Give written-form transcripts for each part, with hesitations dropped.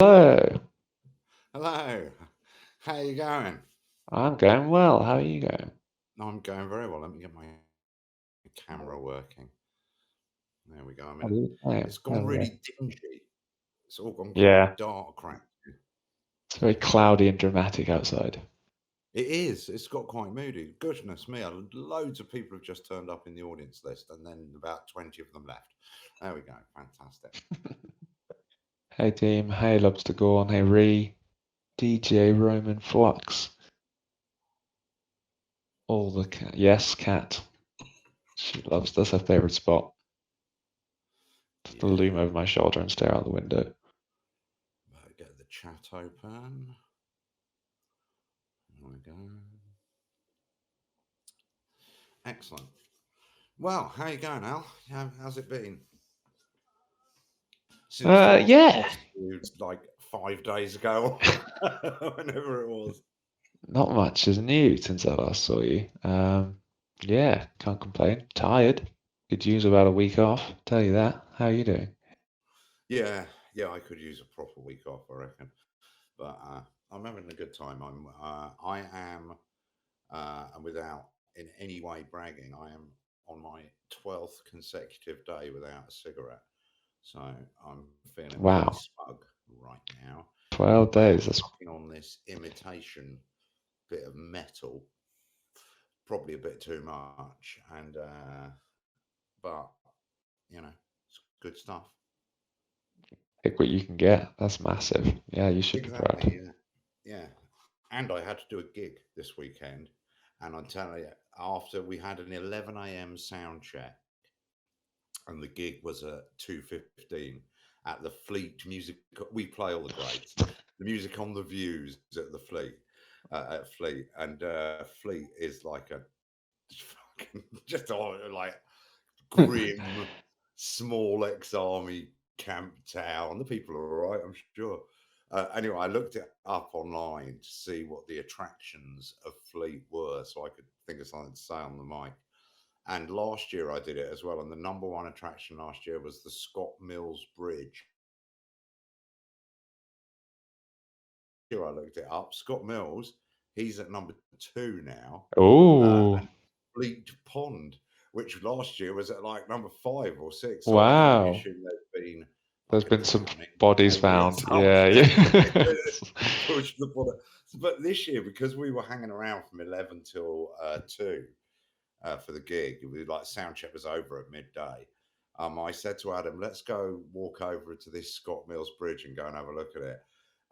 Hello, Hello. How you going? I'm going well. How are you going? I'm going very well. Let me get my camera working. There we go. I do the It's same. gone There we really go. dingy. It's all gone quite Yeah, dark, cracked. it's very cloudy and dramatic outside. It is. It's got quite moody. Goodness me. Loads of people have just turned up in the audience list, and then about 20 of them left. There we go. Fantastic. Hey team, hey Lobster Gorn, hey Ree, DJ Roman Flux, all the cat. Yes, cat. She loves. That's her favorite spot. Just to loom Yeah. over my shoulder and stare out the window. Get the chat open. There we go. Excellent. Well, how you going, Al? How's it been since the last time Yeah, I saw you, like 5 days ago, whenever it was? not much is new since I last saw you. Yeah, can't complain. Tired. Could use about a week off. Tell you that. How are you doing? Yeah, yeah, I could use a proper week off, I reckon. But I'm having a good time. I am, and without in any way bragging, I am on my 12th consecutive day without a cigarette. So I'm feeling very Wow, smug right now. 12 I am days. That's puffing on this imitation bit of metal, probably a bit too much, and but you know, it's good stuff. pick what you can get. That's massive. Yeah, you should be Exactly. proud. Yeah. Yeah. And I had to do a gig this weekend, and I'm telling you, after we had an 11 a.m. sound check, and the gig was at 2:15 at the Fleet Music. We play all the greats. The music on the views at the Fleet, at Fleet, and Fleet is like a fucking just like grim, small ex-army camp town. The people are all right, I'm sure. Anyway, I looked it up online to see what the attractions of Fleet were, so I could think of something to say on the mic. And last year I did it as well, and the number one attraction last year was the Scott Mills Bridge. Here I looked it up. Scott Mills, he's at number two now, Oh, and Fleet Pond, which last year was at like number 5 or 6. So I can only wow. assume there's been There's like a been some drowning bodies baby or found. Yeah, something. yeah. Push the bottom. But this year, because we were hanging around from 11 till 2 for the gig, it was like sound check was over at midday. I said to Adam, let's go walk over to this Scott Mills Bridge and go and have a look at it.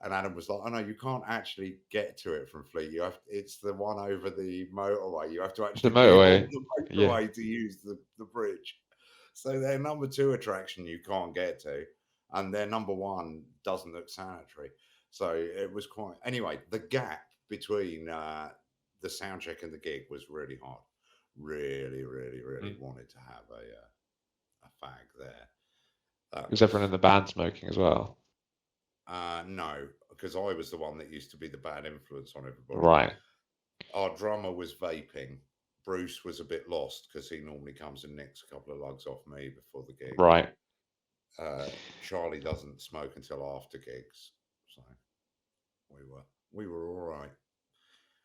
And Adam was like, "Oh no, you can't actually get to it from Fleet. It's the one over the motorway. You have to The actually be on motorway. the Yeah. motorway to use the bridge." So their number two attraction you can't get to, and their number one doesn't look sanitary. So it was quite. Anyway, the gap between the sound check and the gig was really hard. Really, really, really Mm. wanted to have a fag there. That Was everyone was in the band smoking as well? no, because I was the one that used to be the bad influence on everybody. Right, Our drummer was vaping. Bruce was a bit lost because he normally comes and nicks a couple of lugs off me before the gig. right. Charlie doesn't smoke until after gigs, so we were we were all right.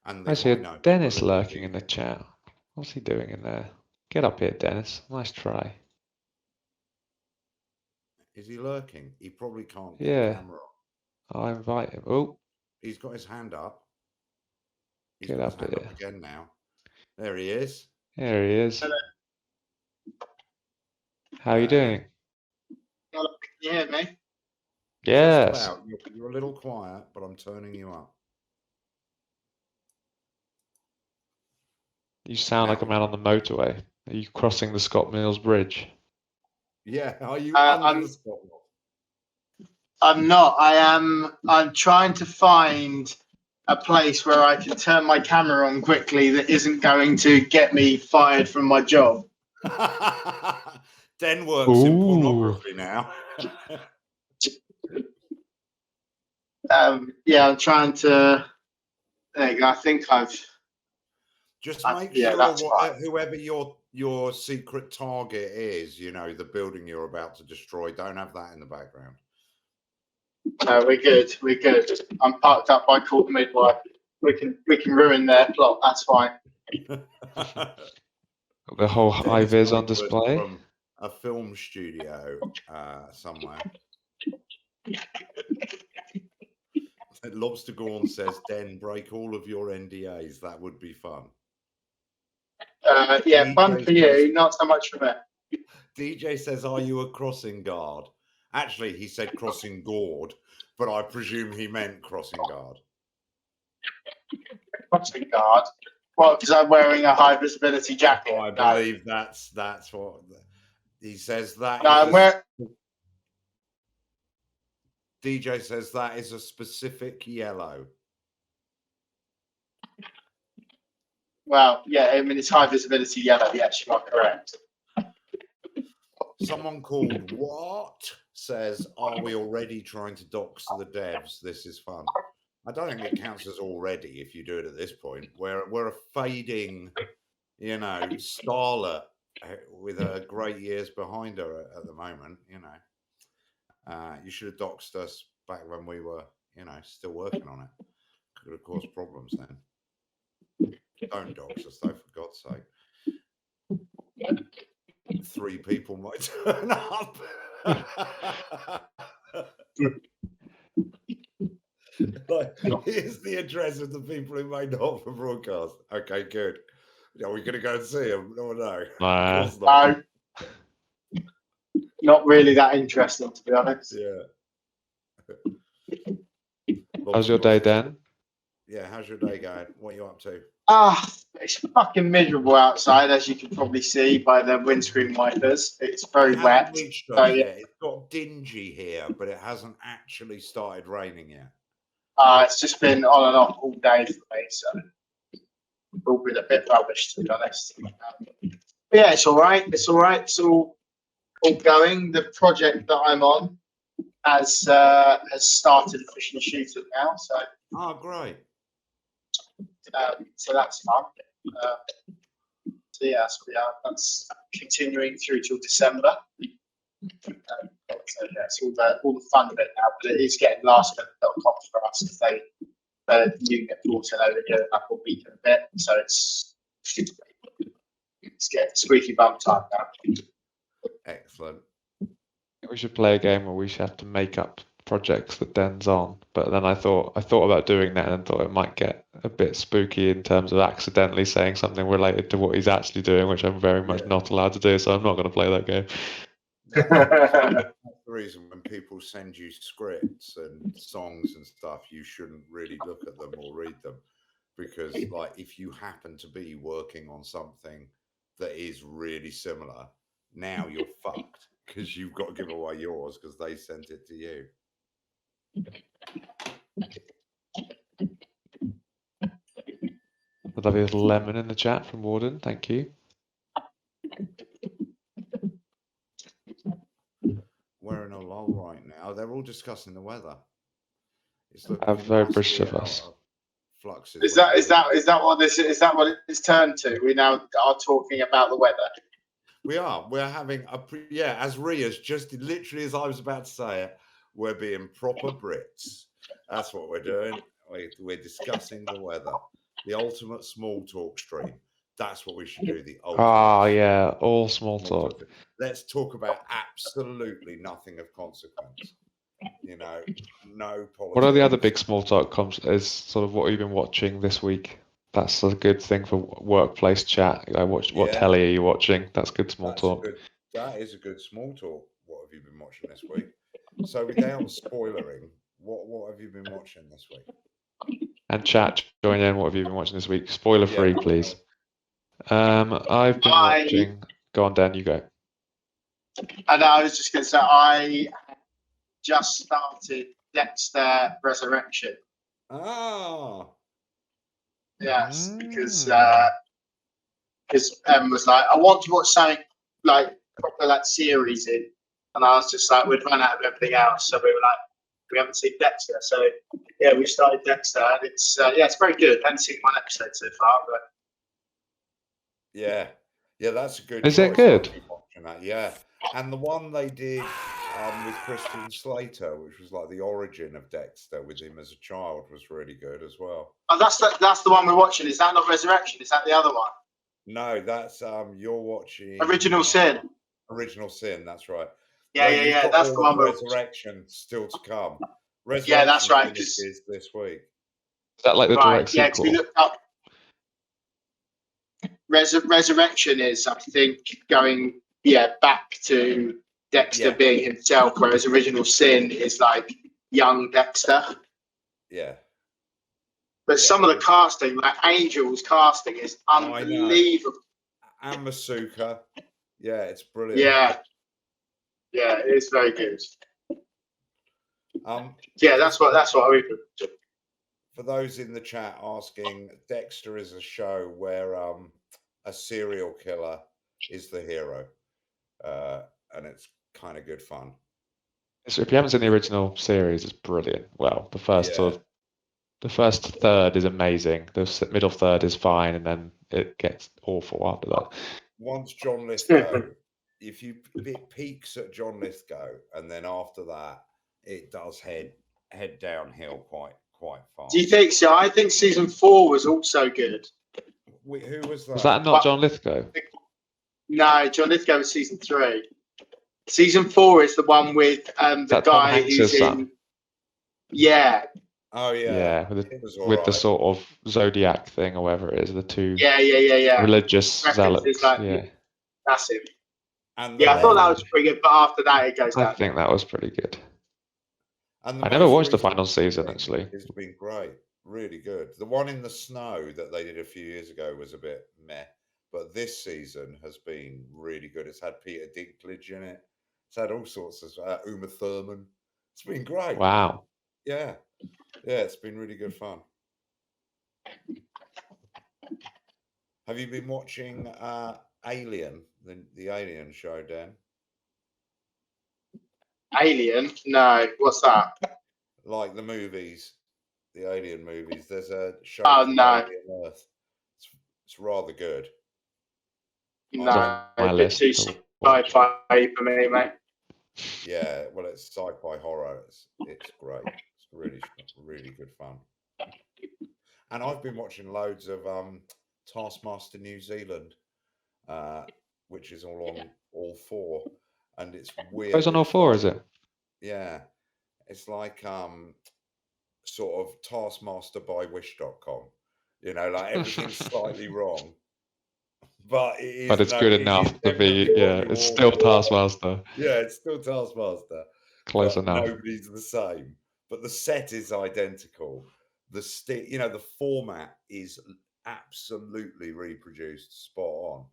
And I if see I a know people Dennis who are lurking in the DJing, chat. What's he doing in there? Get up here, Dennis. Nice try. is he lurking? He probably can't get a Yeah, camera on. I'll invite him. Oh, He's got his hand up. He's get got his up hand up here. again now. There he is. There he is. Hello, How are you Hey, doing? hello, can you hear me? just Yes. about. You're a little quiet, but I'm turning you up. You sound Now like a we man go. on the motorway. Are you crossing the Scott Mills Bridge? Yeah, are you Uh, under the I'm spotlight? I'm not. I'm trying to find a place where I can turn my camera on quickly that isn't going to get me fired from my job. Den works in Ooh. pornography now. Yeah, I'm trying to. There you go. I think Just make yeah, sure that's fine. whoever your secret target is, the building you're about to destroy, don't have that in the background. No, we're good. We're good. I'm parked up by Court Midwife. We can ruin their plot. That's fine. The whole high Dennis vis on Greenwood display. from a film studio somewhere. Lobster Gorn says, Den, break all of your NDAs. That would be fun. Yeah, fun for you, not so much for me. DJ says, are you a crossing guard? Actually, he said crossing guard, but I presume he meant crossing guard. Crossing guard? Well, because I'm wearing a high visibility jacket. I believe that's what he says. That no, DJ says that is a specific yellow. Well, yeah, I mean, it's high visibility yellow. Yes, you are correct. Someone called What says, are we already trying to dox the devs? This is fun. I don't think it counts as already if you do it at this point. We're a fading, starlet with her great years behind her at the moment, You should have doxed us back when we were, still working on it. Could have caused problems then. Don't dox us, though, for God's sake. 3 people might turn up. Here's the address of the people who made the offer broadcast. Okay, good. Are we going to go and see them? No. No. Not really that interesting, to be honest. Yeah. How's your day, Dan? Yeah, how's your day going? What are you up to? It's fucking miserable outside, as you can probably see by the windscreen wipers. It's very wet. It's got dingy here, but it hasn't actually started raining yet. It's just been on and off all day for me, so it's all been a bit rubbish, to be honest. But yeah, it's all right. It's all right. It's all going. The project that I'm on has started officially shooting now. So. Oh, great. So that's fun. So yeah, that's continuing through till December. So yeah, it's all the fun bit now, but it is getting last minute little cops for us if you get brought in over here up a week and a bit. So it's getting squeaky bum time now. Excellent. We should play a game where we should have to make up projects that Dan's on, but then I thought about doing that and thought it might get a bit spooky in terms of accidentally saying something related to what he's actually doing, which I'm very much not allowed to do, so I'm not going to play that game. That's the reason when people send you scripts and songs and stuff, you shouldn't really look at them or read them, because if you happen to be working on something that is really similar, now you're fucked because you've got to give away yours because they sent it to you. A lovely little lemon in the chat from Warden, thank you. We're in a lull right now. They're all discussing the weather. It's very British of us. Fluxes. Is that what this is? Is that what it's turned to? We now are talking about the weather. We are. We're having as Ria's just literally as I was about to say it, we're being proper Brits. That's what we're doing. We're discussing the weather. The ultimate small talk stream. That's what we should do. The ultimate. All small talk. Let's talk about absolutely nothing of consequence. No politics. What are the other big small talk is sort of what you've been watching this week? That's a good thing for workplace chat. What telly are you watching? That's good small talk. That is a good small talk. What have you been watching this week? So without spoilering, what have you been watching this week? And chat, join in. What have you been watching this week? Spoiler free, please. I've been watching. Go on, Dan. You go. And I was just going to say, I just started Dexter Resurrection. Oh. Yes, because Em was like, I want to watch something proper series in, and I was just like, we'd run out of everything else, so we were like, we haven't seen Dexter, so yeah, we started Dexter, and it's it's very good. I haven't seen one episode so far, but yeah, that's a good. Is it good? Yeah, and the one they did with Christian Slater, which was like the origin of Dexter with him as a child, was really good as well. Oh, that's the one we're watching. Is that not Resurrection? Is that the other one? No, that's you're watching Original Sin. Original Sin, that's right. Yeah, No, yeah, you've yeah. got That's all the one of we're Resurrection still to come. Yeah, that's right. Finishes this week. Is that like the Right, direct yeah, 'cause we sequel? looked up. Resurrection is, I think, going back to Dexter Yeah. being himself, whereas Original Sin is like young Dexter. Yeah. But some of the casting, like Angel's casting, is unbelievable. And Masuka. Yeah, it's brilliant. Yeah, it is very good. Yeah, that's what I would do. For those in the chat asking, Dexter is a show where a serial killer is the hero, and it's kind of good fun. So if you haven't seen the original series, it's brilliant. Well, the first third is amazing. The middle third is fine, and then it gets awful after that. Once John Lithgow, if it peaks at John Lithgow, and then after that, it does head downhill quite fast. Do you think so? I think season 4 was also good. Who was that? Was that not John Lithgow? No, John Lithgow was season 3. Season 4 is the one with the guy who's in. Son? Yeah. Oh yeah. Yeah, with the sort of zodiac thing or whatever it is, the two. Yeah. Religious zealots. Like, that's him. And I thought that was pretty good, but after that it goes down. I think that was pretty good. And I never watched the final season actually. It's been great, really good. The one in the snow that they did a few years ago was a bit meh, but this season has been really good. It's had Peter Dinklage in it. It's had all sorts of Uma Thurman. It's been great. Wow. Yeah, it's been really good fun. Have you been watching Alien, the Alien show, Dan? Alien? No, what's that? Like the movies, the Alien movies. There's a show called Alien Earth. It's rather good. No, a bit too sci-fi for me, mate. Yeah, well, it's sci-fi horror. It's great. It's really good fun. And I've been watching loads of Taskmaster New Zealand, which is all on all 4, and it's weird. It's on all 4, is it? Yeah, it's like sort of Taskmaster by Wish.com. You know, like everything's slightly wrong, but it is. But it's good enough to be. Yeah, it's still Taskmaster. Yeah, it's still Taskmaster. Close enough. Nobody's the same, but the set is identical. The format is absolutely reproduced, spot on.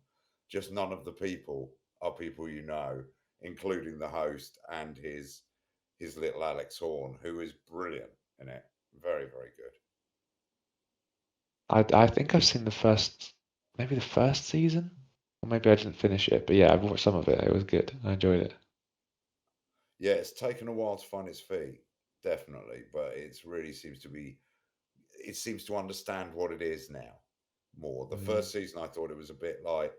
Just none of the people are people you know, including the host and his little Alex Horn, who is brilliant in it. Very, very good. I think I've seen maybe the first season, or maybe I didn't finish it. But yeah, I've watched some of it. It was good. I enjoyed it. Yeah, it's taken a while to find its feet, definitely, but it really seems to be. It seems to understand what it is now more. The first season, I thought it was a bit like.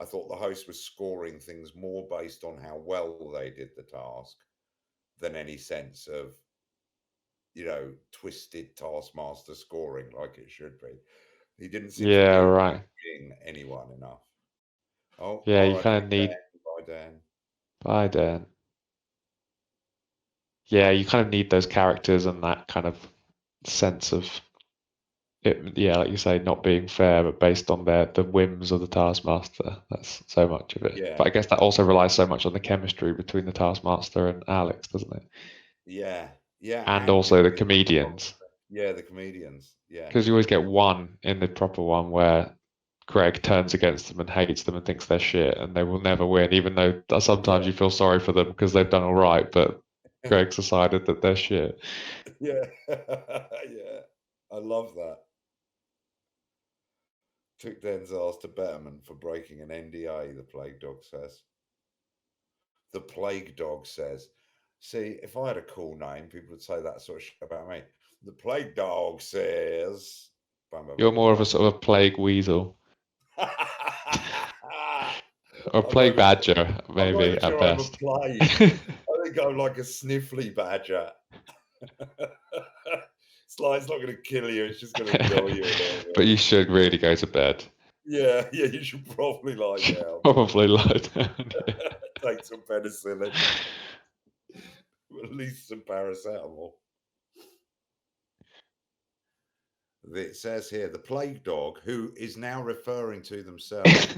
I thought the host was scoring things more based on how well they did the task than any sense of, twisted Taskmaster scoring like it should be. He didn't seem to be being anyone enough. Oh, yeah, you kind of need. Bye, Dan. Bye, Dan. Yeah, you kind of need those characters and that kind of sense of it. Yeah, like you say, not being fair, but based on the whims of the Taskmaster. That's so much of it. Yeah. But I guess that also relies so much on the chemistry between the Taskmaster and Alex, doesn't it? Yeah. And also the comedians. Yeah, the comedians. Yeah. Because you always get one in the proper one where Greg turns against them and hates them and thinks they're shit and they will never win, even though sometimes you feel sorry for them because they've done all right, but Greg's decided that they're shit. Yeah. Yeah. I love that. Took Den's ass to Betterman for breaking an NDA, the Plague Dog says. The Plague Dog says. See, if I had a cool name, people would say that sort of shit about me. The Plague Dog says. You're more of a sort of plague weasel. Or plague badger, maybe, at best. I think go like a sniffly badger. It's like it's not going to kill you; it's just going to annoy you a little bit. But you should really go to bed. Yeah, you should probably lie down. Probably lie down. Take some penicillin, at least some paracetamol. It says here the plague dog, who is now referring to themselves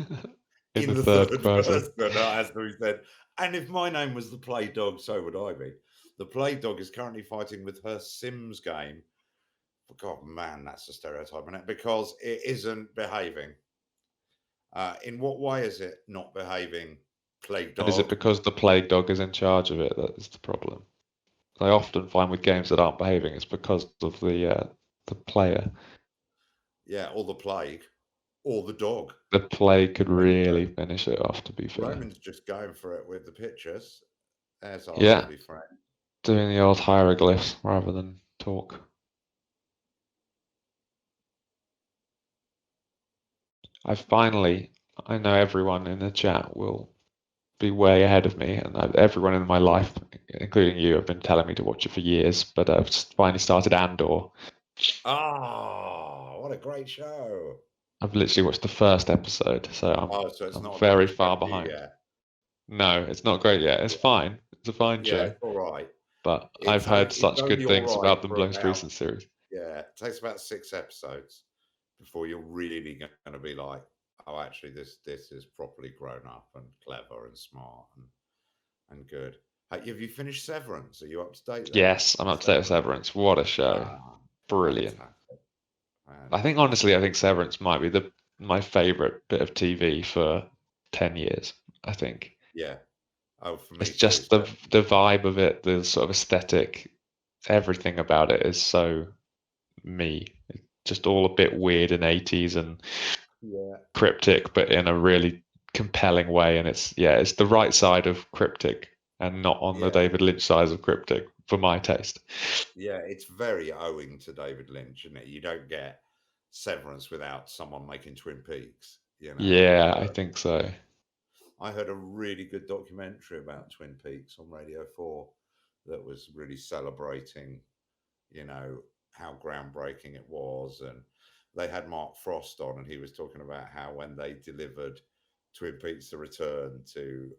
in the third third person. as we said. And if my name was the plague dog, so would I be. The plague dog is currently fighting with her Sims game. God, man, that's a stereotype, isn't it? Because it isn't behaving. In what way is it not behaving, plague dog? And is it because the plague dog is in charge of it that is the problem? I often find with games that aren't behaving, it's because of the player. Yeah, or the plague, or the dog. The plague could really finish it off, to be fair. Roman's just going for it with the pictures. There's our Yeah. lovely friend. Doing the old hieroglyphs rather than talk. I know everyone in the chat will be way ahead of me, and everyone in my life, including you, have been telling me to watch it for years, but I've finally started Andor. Oh, what a great show. I've literally watched the first episode, so I'm not very far behind. Yet. No, it's not great yet. It's fine. It's a fine show. Yeah, it's all right. But I've heard such good things about the most recent series. Yeah, it takes about 6 episodes before you're really going to be like, oh, actually, this is properly grown up and clever and smart and good. Have you finished Severance? Are you up to date? Yes, I'm up to date with Severance. What a show! Brilliant. I think honestly, Severance might be my favorite bit of TV for 10 years. I think. Yeah. Oh, for me, it's just the vibe of it, the sort of aesthetic, everything about it is so me. It's just all a bit weird and 80s and cryptic, but in a really compelling way. And it's the right side of cryptic and not on the David Lynch side of cryptic for my taste. Yeah, it's very owing to David Lynch, isn't it? You don't get Severance without someone making Twin Peaks, you know? Yeah, I think so. I heard a really good documentary about Twin Peaks on Radio 4 that was really celebrating, how groundbreaking it was. And they had Mark Frost on, and he was talking about how when they delivered Twin Peaks: The Return to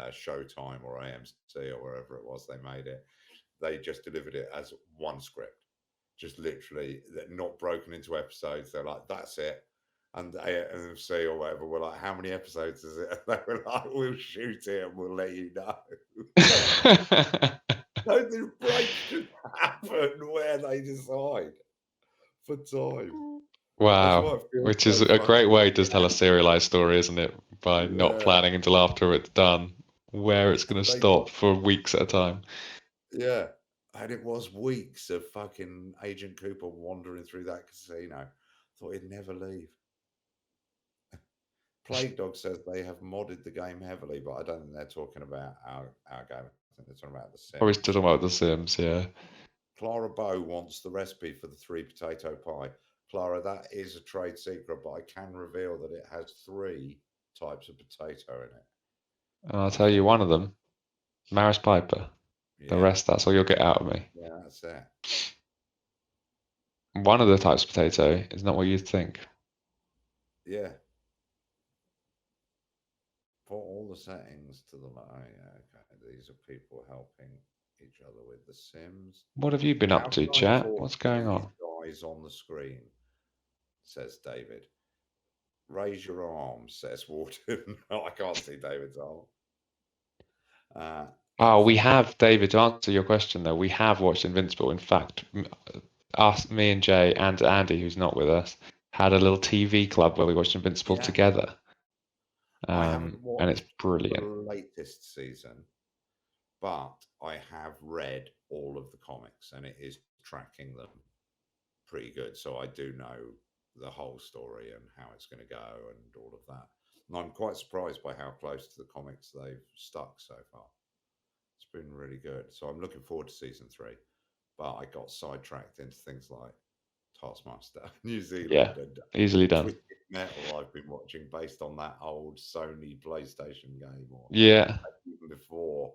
Showtime or AMC or wherever it was they made it, they just delivered it as one script, just literally not broken into episodes. They're like, that's it. And AMC or whatever were like, how many episodes is it? And they were like, we'll shoot it and we'll let you know. So the breaks just happen where they decide for time. Wow, which is a great way to tell a serialized story, isn't it? By not planning until after it's done, where it's going to stop for weeks at a time. Yeah, and it was weeks of fucking Agent Cooper wandering through that casino. Thought he'd never leave. Plague Dog says they have modded the game heavily, but I don't think they're talking about our game. I think they're talking about the Sims. Probably still talking about the Sims, yeah. Clara Bow wants the recipe for the 3 potato pie. Clara, that is a trade secret, but I can reveal that it has 3 types of potato in it. And I'll tell you one of them, Maris Piper. Yeah. The rest, that's all you'll get out of me. Yeah, that's it. One of the types of potato is not what you think. Yeah. Put all the settings to the okay. These are people helping each other with the Sims. What have you been up to, chat? What's going on? Guys on the screen, says David. Raise your arms, says Wharton. I can't see David's arm. We have, David, to answer your question though, we have watched Invincible. In fact, me and Jay and Andy, who's not with us, had a little TV club where we watched Invincible together. I haven't watched and it's brilliant. The latest season, but I have read all of the comics and it is tracking them pretty good. So I do know the whole story and how it's going to go and all of that. And I'm quite surprised by how close to the comics they've stuck so far. It's been really good. So I'm looking forward to season 3. But I got sidetracked into things like Taskmaster, New Zealand, and easily done. Metal I've been watching based on that old Sony PlayStation game, or even before.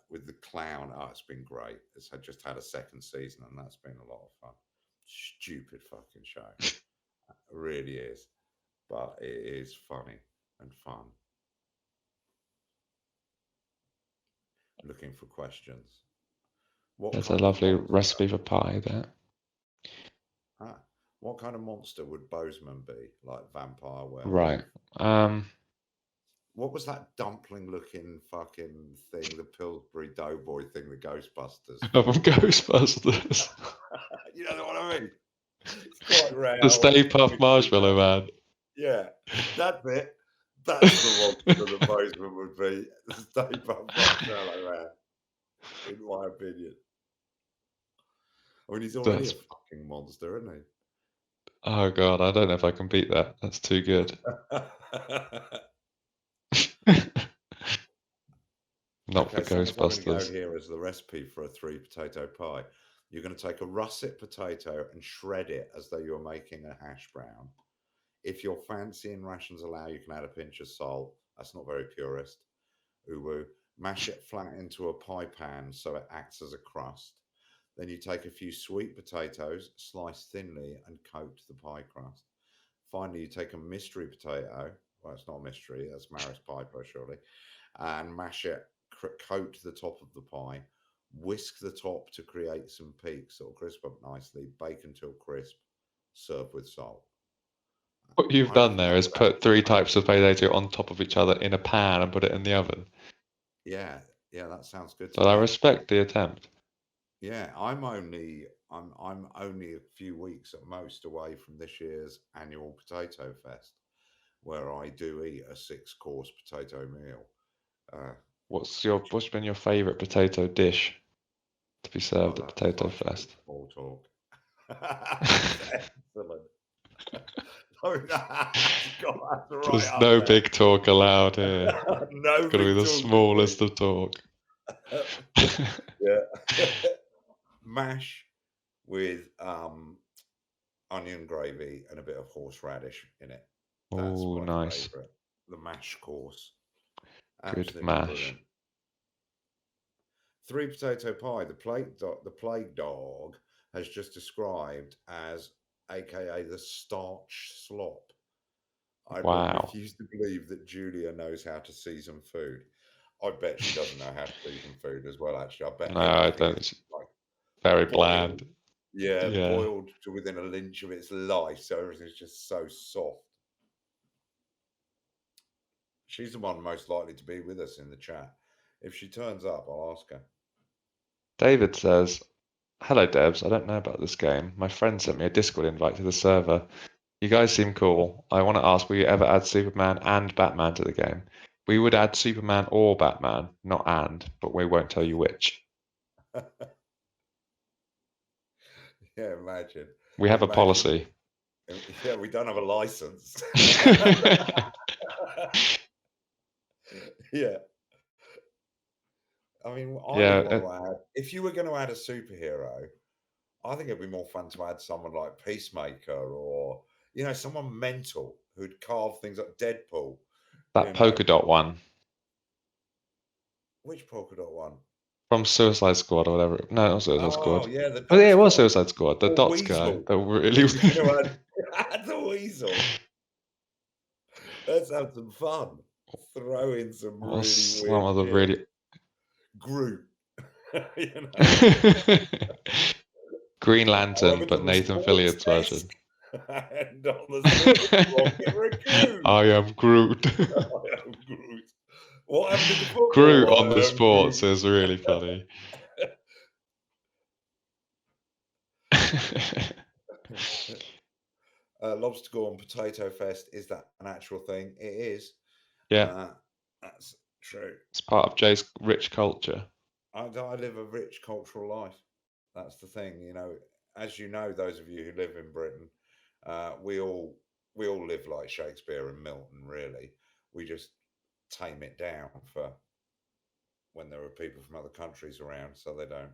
with the clown. Oh, it's been great. It's just had a second season, and that's been a lot of fun. Stupid fucking show. It really is. But it is funny and fun. Looking for questions. What There's a kind of lovely monster? recipe for pie there. What kind of monster would Bozeman be? Like vampire, werewolf? Right. What was that dumpling-looking fucking thing? The Pillsbury Doughboy thing, the Ghostbusters. From Ghostbusters. You know what I mean? It's quite rare. The Stay Puft Marshmallow Man. Yeah, that's it. That's the monster that Bozeman would be. The Stay Puft Marshmallow Man, in my opinion. I mean, he's already a fucking monster, isn't he? Oh god, I don't know if I can beat that. That's too good. Not for Ghostbusters. Here is the recipe for a 3 potato pie. You're going to take a russet potato and shred it as though you're making a hash brown. If your fancy and rations allow, you can add a pinch of salt. That's not very purist. Ooh-woo. Mash it flat into a pie pan so it acts as a crust. Then you take a few sweet potatoes, slice thinly, and coat the pie crust. Finally, you take a mystery potato. Well, it's not a mystery. That's Maris Piper, surely. And mash it, coat the top of the pie. Whisk the top to create some peaks that will crisp up nicely. Bake until crisp. Serve with salt. What you've done there is put 3 types of potato on top of each other in a pan and put it in the oven. Yeah, that sounds good. But I respect the attempt. Yeah, I'm only a few weeks at most away from this year's annual Potato Fest, where I do eat a 6-course potato meal. What's been your favourite potato dish to be served at Potato Fest? Small talk. Excellent. There's no big talk allowed here. No, got to be the smallest of talk. Yeah. Mash with onion gravy and a bit of horseradish in it. That's oh, nice. Favorite. The mash course. Good mash. 3 potato pie. The plague dog has just described as AKA the starch slop. I refuse to believe that Julia knows how to season food. I bet she doesn't know how to season food as well, actually. I bet. No, I don't. Like very bland. Yeah, boiled to within an inch of its life, so everything's just so soft. She's the one most likely to be with us in the chat. If she turns up, I'll ask her. David says, "Hello, Debs. I don't know about this game. My friend sent me a Discord invite to the server. You guys seem cool. I want to ask, will you ever add Superman and Batman to the game? We would add Superman or Batman, not and, but we won't tell you which." Yeah, imagine. We have a policy. Yeah, we don't have a license. Yeah. I mean, if you were going to add a superhero, I think it'd be more fun to add someone like Peacemaker or, someone mental who'd carve things like Deadpool. That polka dot one. Which polka dot one? From Suicide Squad or whatever. No, not Suicide Squad. Oh, yeah. It was Suicide Squad. The dots guy. The really... add the weasel. Let's have some fun. Throw in some really weird Groot. Green Lantern, but Nathan Fillion's version. And on the Rocket I am Groot. I am Groot. What happened to the football? Groot on the sports is really funny. Lobster Gore on Potato Fest, is that an actual thing? It is. Yeah. That's true. It's part of Jay's rich culture. I live a rich cultural life. That's the thing, as you know, those of you who live in Britain, we all live like Shakespeare and Milton, really. We just tame it down for when there are people from other countries around, so they don't,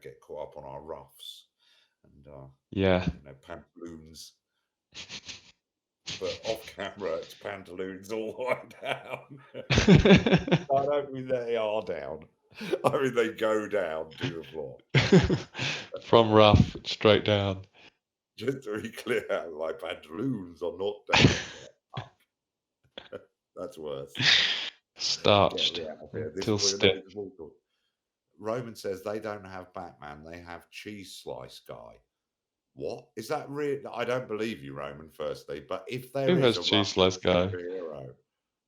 get caught up on our ruffs and pantaloons. But off camera, it's pantaloons all the way down. I don't mean they are down. I mean, they go down to the floor. From rough straight down. Just to be clear, my pantaloons are not down. Up. That's worse. Starched Get me out of here. till We're stiff. not mortal. Roman says they don't have Batman, they have Cheese Slice Guy. What is that? Real? I don't believe you, Roman. Firstly, but if there Who is has a Cheese Russian Slice Guy? superhero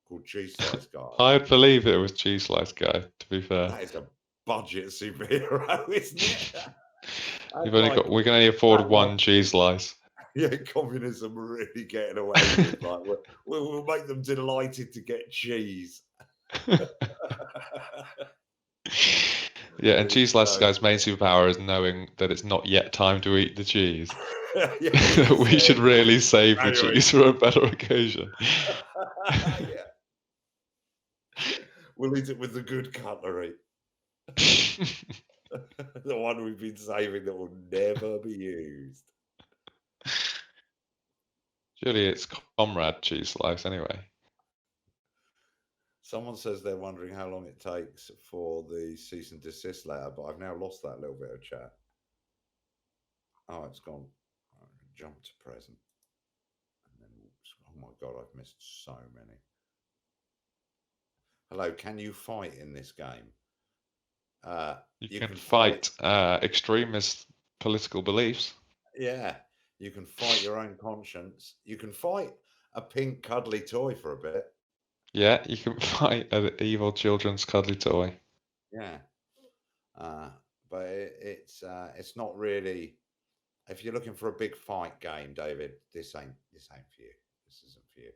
called Cheese Slice Guy, I'd believe it was Cheese Slice Guy, to be fair. that is a budget superhero, isn't it? We can only afford one cheese slice. Yeah, communism really getting away with. Like, we'll make them delighted to get cheese. Yeah, and Cheese Slice Guy's main superpower is knowing that it's not yet time to eat the cheese. Yeah, we should really save the cheese for a better occasion. Yeah. We'll eat it with the good cutlery. The one we've been saving that will never be used. Surely it's Comrade Cheese Slice anyway. Someone says they're wondering how long it takes for the cease and desist letter, but I've now lost that little bit of chat. Oh, it's gone. Jump to present. And then, oh my God, I've missed so many. Hello, can you fight in this game? You can fight extremist political beliefs. Yeah, you can fight your own conscience. You can fight a pink cuddly toy for a bit. Yeah, you can fight an evil children's cuddly toy. Yeah, but it's not really. If you're looking for a big fight game, David, this ain't for you. This isn't for you.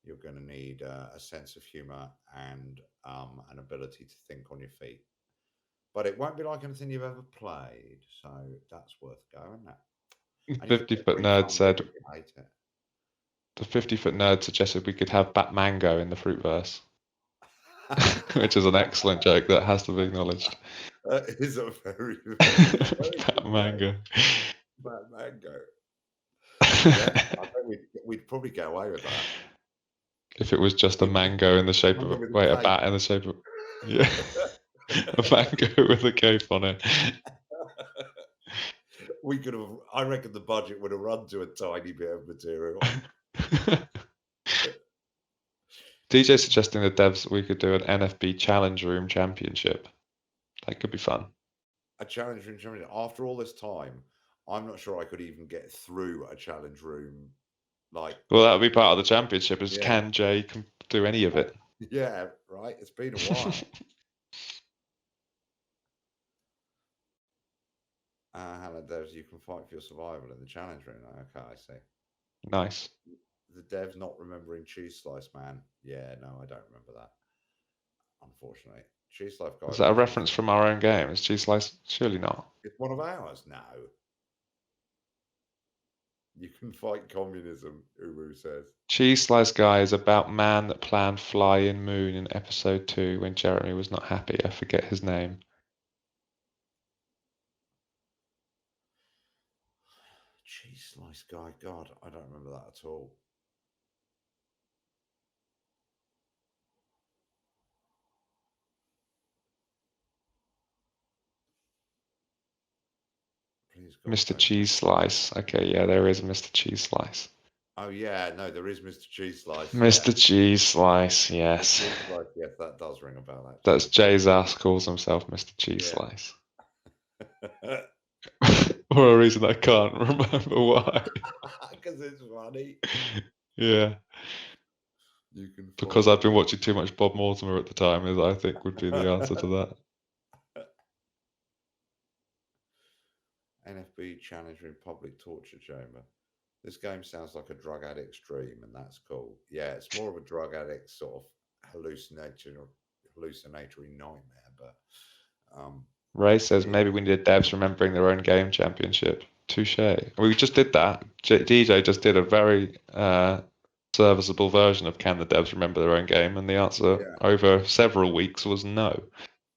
You're going to need a sense of humor and an ability to think on your feet. But it won't be like anything you've ever played, so that's worth going at. 50-foot nerd said. The 50-foot nerd suggested we could have Batmango in the Fruitverse, which is an excellent joke that has to be acknowledged. That is a very Batmango. Batmango. Yeah, I think we'd probably get away with that. If it was just a mango in the shape of a bat in the shape of a mango with a cape on it. We could have. I reckon the budget would have run to a tiny bit of material. DJ suggesting the devs we could do an NFB Challenge Room Championship. That could be fun. A Challenge Room Championship. After all this time, I'm not sure I could even get through a Challenge Room. Well, that would be part of the championship. Is can Jay do any of it? Yeah, right. It's been a while. Hello, devs. You can fight for your survival in the challenge room. Okay, I see. Nice. The devs not remembering Cheese Slice Man. Yeah, no, I don't remember that. Unfortunately, Cheese Slice Guy. Is that a reference from our own game? Is Cheese Slice? Surely not. It's one of ours. No. You can fight communism, Uwu says. Cheese Slice Guy is about man that planned Fly in Moon in episode 2 when Jeremy was not happy. I forget his name. Cheese Slice Guy. God, I don't remember that at all. Please, God, Mr. Cheese Slice. Okay, yeah, there is a Mr. Cheese Slice. Oh yeah, no, there is Mr. Cheese Slice. Mr. Cheese Slice, yes. Yes, that does ring a bell. Actually. That's Jay's ass calls himself Mr. Cheese Slice. For a reason I can't remember why. Because it's funny. Yeah. You can because I've been watching too much Bob Mortimer at the time, is I think would be the answer to that. NFB Challenge Republic Torture Chamber. This game sounds like a drug addict's dream, and that's cool. Yeah, it's more of a drug addict sort of hallucinatory nightmare. But Ray says maybe we need devs remembering their own game championship. Touche. We just did that. DJ just did a very serviceable version of can the devs remember their own game, and the answer over several weeks was no.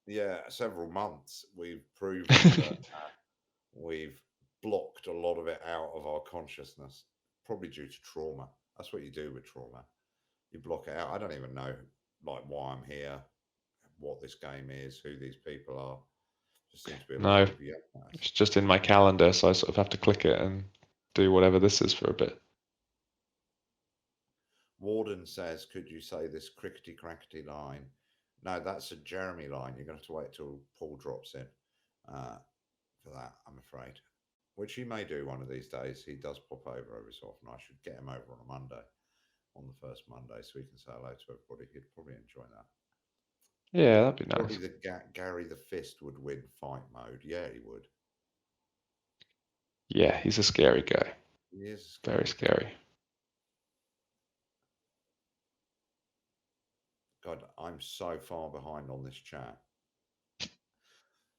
Yeah, several months. We've proven that we've blocked a lot of it out of our consciousness, probably due to trauma. That's what you do with trauma. You block it out. I don't even know like why I'm here. what this game is, who these people are. Just seems to be a No. lot of people. Yeah, It's just in my calendar, so I sort of have to click it and do whatever this is for a bit. Warden says, could you say this crickety crackety line? No, that's a Jeremy line. You're going to have to wait till Paul drops in for that, I'm afraid. Which he may do one of these days. He does pop over every so often. I should get him over on a Monday, on the first Monday, so we can say hello to everybody. He'd probably enjoy that. Yeah, that'd be nice. Probably the Gary the Fist would win fight mode. Yeah, he would. Yeah, he's a scary guy. He is Very scary. God, I'm so far behind on this chat.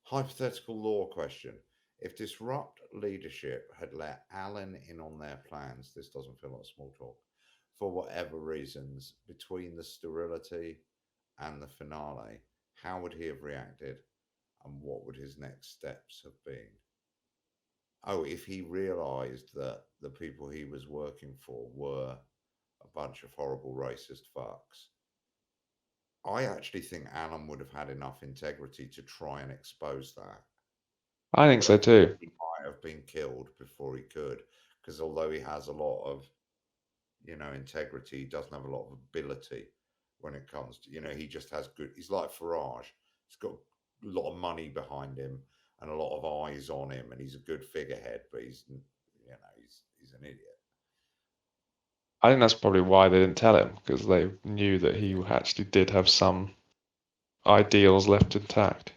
Hypothetical law question. If Disrupt leadership had let Alan in on their plans, this doesn't feel like small talk, for whatever reasons, between the sterility and the finale, how would he have reacted and what would his next steps have been? Oh, if he realized that the people he was working for were a bunch of horrible racist fucks. I actually think Alan would have had enough integrity to try and expose that. I think so too. He might have been killed before he could, because although he has a lot of, integrity, he doesn't have a lot of ability when it comes to, he just has good. He's like Farage. He's got a lot of money behind him and a lot of eyes on him, and he's a good figurehead, but he's an idiot. I think that's probably why they didn't tell him, because they knew that he actually did have some ideals left intact.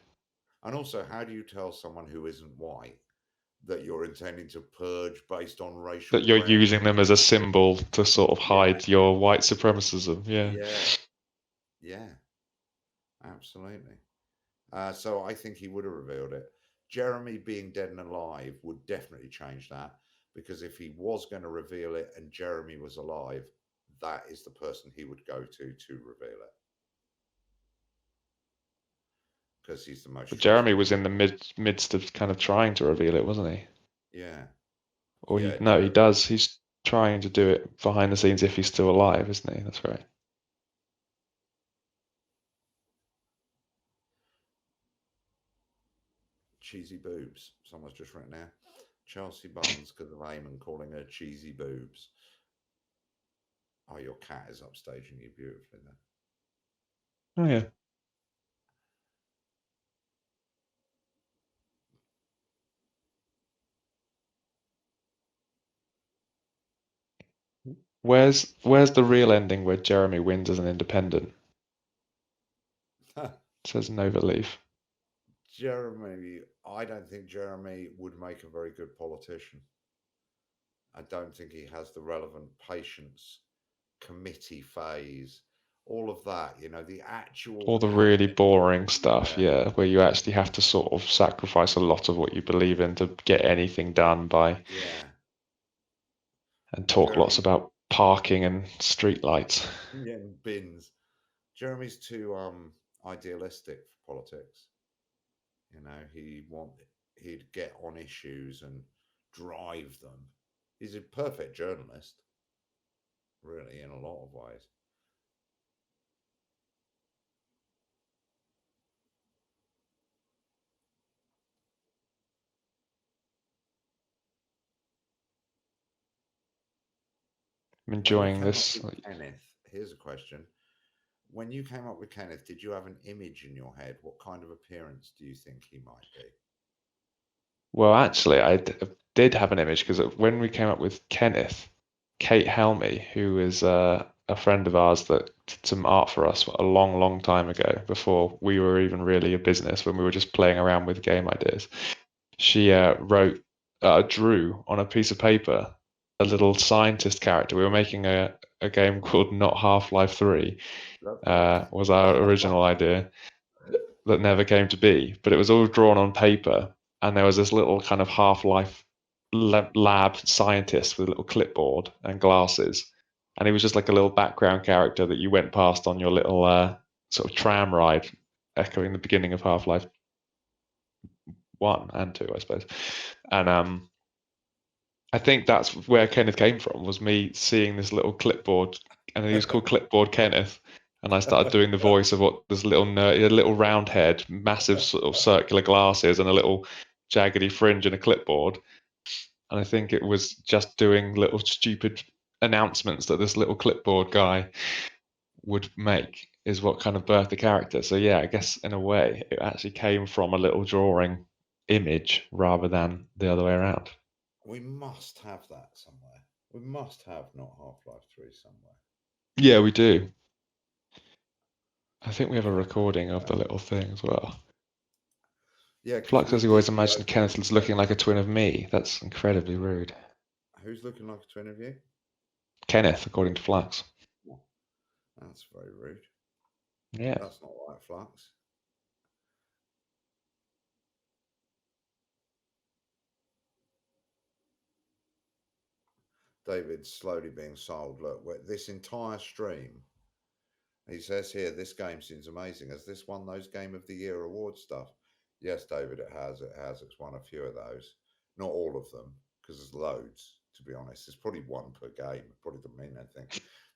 And also, how do you tell someone who isn't white that you're intending to purge based on racial? That you're using them as a symbol to sort of hide your white supremacism. Yeah, absolutely. So I think he would have revealed it. Jeremy being dead and alive would definitely change that, because if he was going to reveal it and Jeremy was alive, that is the person he would go to reveal it. Because he's the most. But Jeremy was in the midst of kind of trying to reveal it, wasn't he? Yeah. Or he does. He's trying to do it behind the scenes if he's still alive, isn't he? That's right. Cheesy boobs. Someone's just written there. Chelsea Buns because of Eamon calling her cheesy boobs. Oh, your cat is upstaging you beautifully there. Oh yeah. Where's the real ending where Jeremy wins as an independent? It says Nova Leaf. Jeremy, I don't think Jeremy would make a very good politician. I don't think he has the relevant patience, committee phase, all of that, the actual. All the really boring stuff, where you actually have to sort of sacrifice a lot of what you believe in to get anything done by. Yeah. And talk lots about parking and street lights. Yeah, and bins. Jeremy's too idealistic for politics. He'd get on issues and drive them. He's a perfect journalist, really, in a lot of ways. I'm enjoying this. Kenneth, here's a question. When you came up with Kenneth, did you have an image in your head? What kind of appearance do you think he might be? Well, actually, I did have an image, because when we came up with Kenneth, Kate Helmy, who is a friend of ours that did some art for us a long, long time ago, before we were even really a business, when we were just playing around with game ideas, she drew on a piece of paper a little scientist character. We were making a game called Not Half-Life 3, was our original idea that never came to be, but it was all drawn on paper, and there was this little kind of Half-Life lab scientist with a little clipboard and glasses, and he was just like a little background character that you went past on your little sort of tram ride, echoing the beginning of Half-Life 1 and 2, I suppose. And I think that's where Kenneth came from, was me seeing this little clipboard, and he was called Clipboard Kenneth, And I started doing the voice of what this little nerd, a little round head, massive sort of circular glasses, and a little jaggedy fringe and a clipboard. And I think it was just doing little stupid announcements that this little clipboard guy would make is what kind of birthed the character. So yeah, I guess in a way it actually came from a little drawing image rather than the other way around. We must have that somewhere. We must have not Half-Life 3 somewhere. Yeah, we do. I think we have a recording of the little thing as well. Yeah, Flux says he always imagined Kenneth as looking like a twin of me. That's incredibly rude. Who's looking like a twin of you? Kenneth, according to Flux. That's very rude. Yeah. That's not right, Flux. David's slowly being sold. Look, this entire stream, he says here, this game seems amazing. Has this won those Game of the Year award stuff? Yes, David, it has. It has. It's won a few of those. Not all of them, because there's loads, to be honest. There's probably one per game. It probably doesn't mean anything.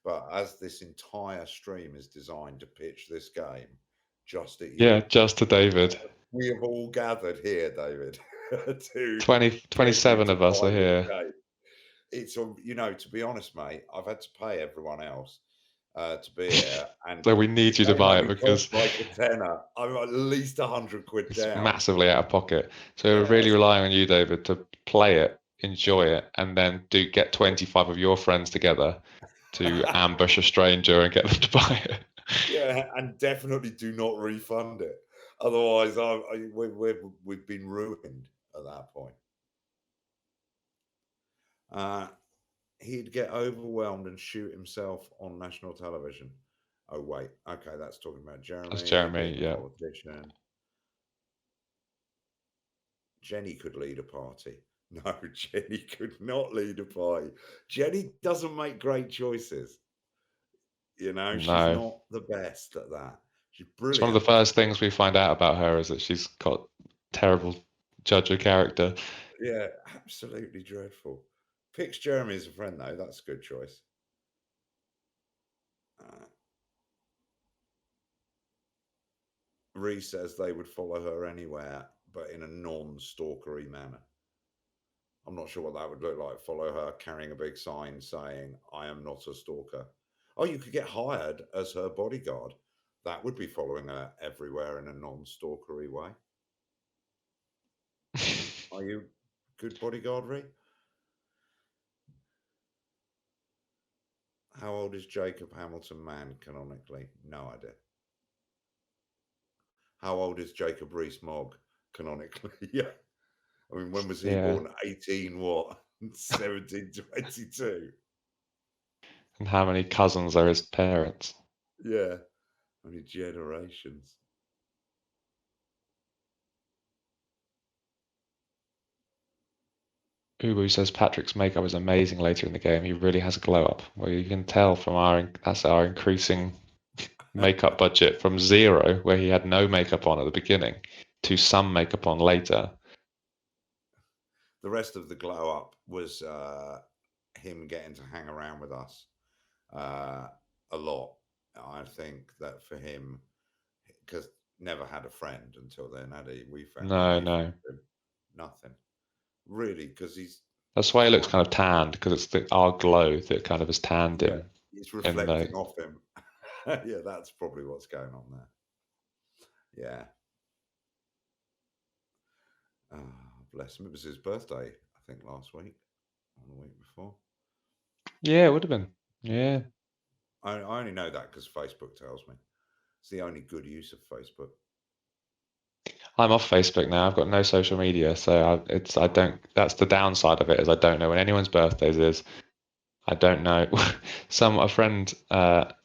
But as this entire stream is designed to pitch this game, just at you. Yeah, just to David. We have all gathered here, David. 27 of us are here. It's, to be honest, mate, I've had to pay everyone else to be here, and so we need you to buy it because like a tenner. I'm at least 100 quid it's down. massively out of pocket. So we're really relying on you, David, to play it, enjoy it, and then get 25 of your friends together to ambush a stranger and get them to buy it. Yeah, and definitely do not refund it. Otherwise, we've been ruined at that point. He'd get overwhelmed and shoot himself on national television. Oh, wait. Okay, that's talking about Jeremy. That's Jeremy, yeah. Politician. Jenny could lead a party. No, Jenny could not lead a party. Jenny doesn't make great choices. She's not the best at that. She's brilliant. It's one of the first things we find out about her is that she's got terrible judge of character. Yeah, absolutely dreadful. Picks Jeremy as a friend, though. That's a good choice. Ree says they would follow her anywhere, but in a non-stalkery manner. I'm not sure what that would look like. Follow her carrying a big sign saying, "I am not a stalker." Oh, you could get hired as her bodyguard. That would be following her everywhere in a non-stalkery way. Are you good bodyguard, Ree? How old is Jacob Hamilton Mann canonically? No idea. How old is Jacob Rees-Mogg canonically? Yeah. I mean, when was he born? 1722. And how many cousins are his parents? Yeah. How many generations? Ubu says Patrick's makeup is amazing later in the game. He really has a glow up. Well, you can tell from our increasing makeup budget from 0, where he had no makeup on at the beginning, to some makeup on later. The rest of the glow up was him getting to hang around with us a lot. I think that for him, because never had a friend until then, had he? We found no, nothing really, because that's why he looks kind of tanned, because it's our glow that kind of has tanned him. It's reflecting off him. Yeah, that's probably what's going on there. Yeah. Bless him. It was his birthday, I think, last week or the week before. Yeah, it would have been. Yeah. I only know that because Facebook tells me. It's the only good use of Facebook. I'm off Facebook now. I've got no social media, so I don't. That's the downside of it, is I don't know when anyone's birthdays is. I don't know. A friend,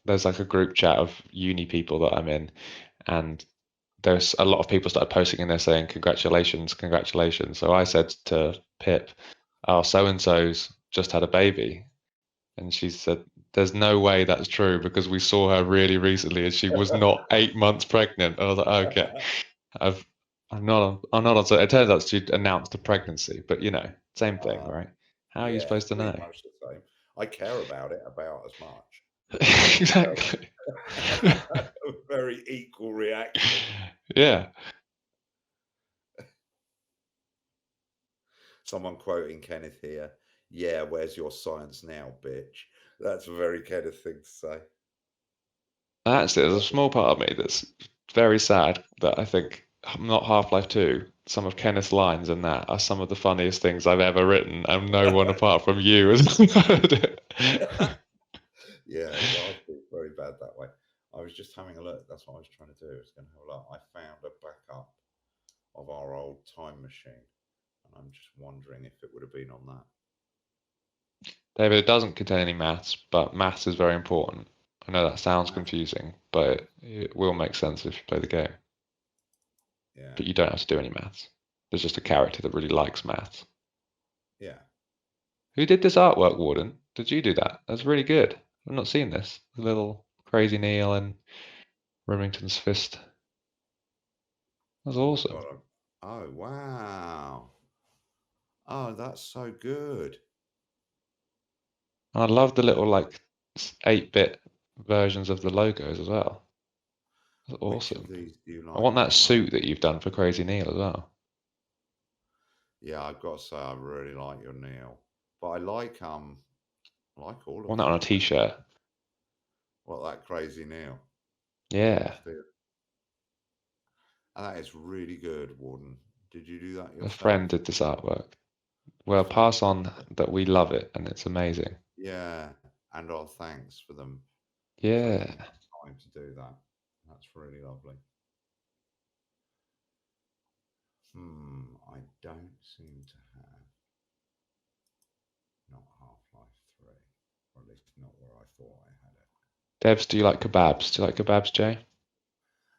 there's like a group chat of uni people that I'm in, and there's a lot of people started posting in there saying congratulations. So I said to Pip, "Oh, so and so's just had a baby," and she said, "There's no way that's true because we saw her really recently and she was not 8 months pregnant." I was like, "Okay, I'm not on." So it turns out she announced a pregnancy, but same thing, right? How are you supposed to know? Much the same. I care about it about as much. Exactly. A very equal reaction. Yeah. Someone quoting Kenneth here. Yeah, where's your science now, bitch? That's a very Kenneth thing to say. Actually, there's a small part of me that's very sad that I think not Half-Life 2, some of Kenneth's lines in that are some of the funniest things I've ever written, and no one apart from you has heard it. Yeah, it does. It's very bad that way. I was just having a look. That's what I was trying to do. I was going to have a look. I found a backup of our old time machine, and I'm just wondering if it would have been on that. David, it doesn't contain any maths, but maths is very important. I know that sounds confusing, but it will make sense if you play the game. Yeah. But you don't have to do any maths. There's just a character that really likes maths. Yeah. Who did this artwork, Warden? Did you do that? That's really good. I've not seen this. The little Crazy Neil and Remington's fist. That's awesome. Oh, wow. Oh, that's so good. And I love the little like 8-bit versions of the logos as well. That's awesome. Which of these do you like? I want that more? suit that you've done for Crazy Neil as well. Yeah, I've got to say I really like your Neil, but I like all I of want that on a these. t-shirt. What, that Crazy Neil? Yeah. And that is really good, Warden. Did you do that A yourself? friend did this artwork. Well, pass on that we love it and it's amazing. Yeah, and our thanks for them. Yeah. Taking time to do that. That's really lovely. I don't seem to have not Half-Life 3, or at least not where I thought I had it. Debs, do you like kebabs? Do you like kebabs, Jay?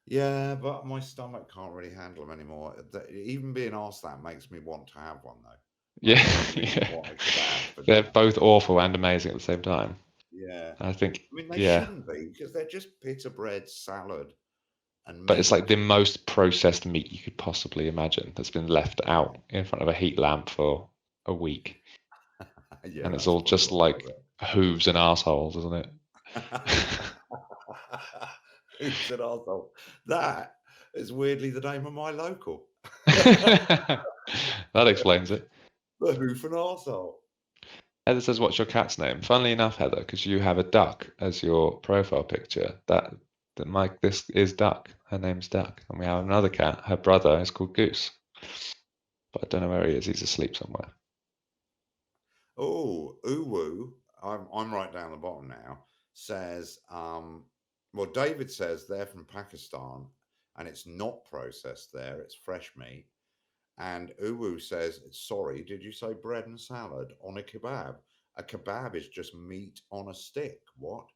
Yeah, but my stomach can't really handle them anymore. Even being asked that makes me want to have one, though. Yeah. Really want a kebab for They're dinner. both awful and amazing at the same time. Yeah. I think, I mean, they yeah. shouldn't be because they're just pita bread, salad, and meat. But it's like the most processed meat you could possibly imagine that's been left out in front of a heat lamp for a week. Yeah, and it's that's all probably just why I like love it. hooves and assholes, isn't it? Hooves and arsehole. That is weirdly the name of my local. That explains it. The hoof and arsehole. Heather says, "What's your cat's name?" Funnily enough, Heather, because you have a duck as your profile picture. This is Duck. Her name's Duck, and we have another cat. Her brother is called Goose, but I don't know where he is. He's asleep somewhere. Oh, Uwu, I'm right down the bottom now, says, well, David says they're from Pakistan and it's not processed there, it's fresh meat. And Uwu says, sorry, did you say bread and salad on a kebab? A kebab is just meat on a stick. What?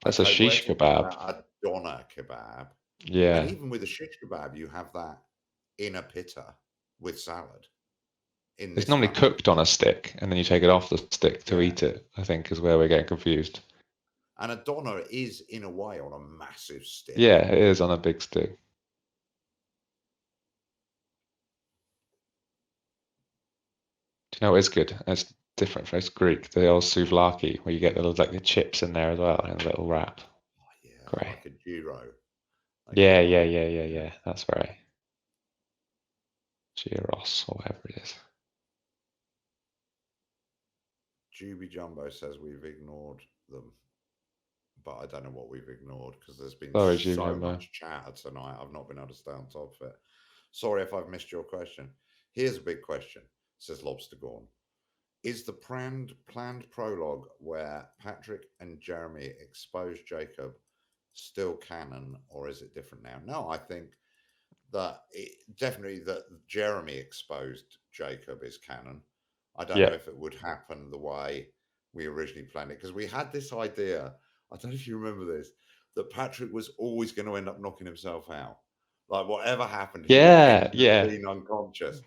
That's a Okay, we're shish talking kebab. about a doner kebab. Yeah. And even with a shish kebab, you have that in a pitta with salad. It's normally cooked on a stick, and then you take it off the stick to eat it, I think, is where we're getting confused. And a doner is, in a way, on a massive stick. Yeah, it is on a big stick. Do you know what is good? It's different from it's Greek. The old souvlaki, where you get the chips in there as well in a little wrap. Oh, yeah, Great. like a gyro. Yeah. That's right. Gyros, or whatever it is. Juby Jumbo says we've ignored them, but I don't know what we've ignored because there's been so much chatter tonight. I've not been able to stay on top of it. Sorry if I've missed your question. Here's a big question, says Lobster Gorn. Is the planned prologue where Patrick and Jeremy expose Jacob still canon, or is it different now? No, I think that definitely that Jeremy exposed Jacob is canon. I don't know if it would happen the way we originally planned it, because we had this idea, I don't know if you remember this, that Patrick was always going to end up knocking himself out. Like whatever happened, he would end up being unconscious.